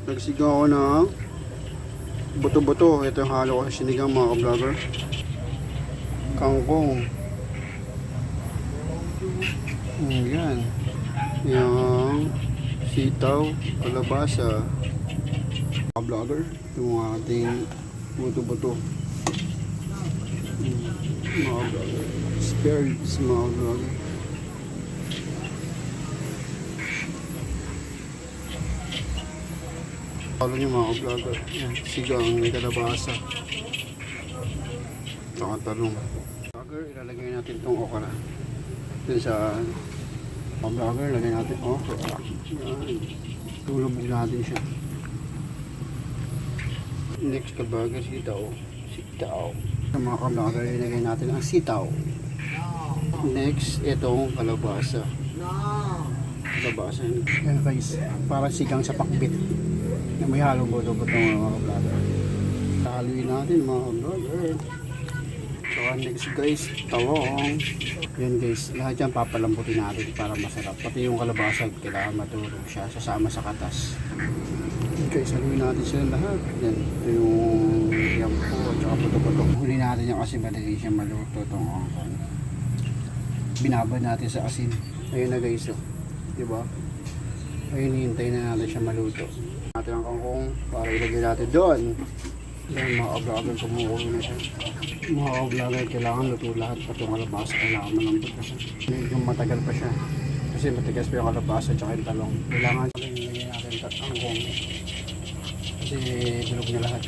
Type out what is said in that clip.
Nagsigaw ako ng buto-buto. Ito yung halo ko sa sinigang mga ka-vlogger. Kangkong. Ayan. Yung sitaw, kalabasa. Mga vlogger, ito yung ating buto-buto. Mga vlogger. Spare ribs mga vlogger. Follow nyo mga vlogger. Yan, sigang may kalabasa. Saka talong. Vlogger, ilalagay natin itong okra. Dun sa mga vlogger, lagay natin okra. Yan. Tulubog natin siya. Next ka-vlogger, sitaw. Sitaw. Sa mga ka-vlogger, ilagay natin ang sitaw. Next, itong kalabasa. Kalabasa. Yan guys, parang sigang sa pakbit. May halong buto-buto mga ka-vlogger. Haluin natin mga ka-vlogger. So next guys, talong. Yan guys, lahat yan papalambutin natin para masarap. Pati yung kalabasa, kailangan matulog siya. Sasama sa katas. Guys, haluin natin sila lahat. Yan, ito yung yampo at saka puto-puto. Huli natin yung kasi madali siya maluto itong angkong. Binabad natin sa asin. Ayun na guys, oh. Diba? Ayun, hihintay na natin siya maluto. Natin ang kangkong para ilagay natin doon. Yan, mga ka-vlogger, kumukulo na siya. Mga ka-vlogger, kailangan luto lahat. Pati yung kalabasa, kailangan malambot na siya. Medyo matagal pa siya. Kasi matigas pa yung kalabasa at saka yung talong. Kailangan ilagay natin ang kangkong. Kasi bilog na lahat.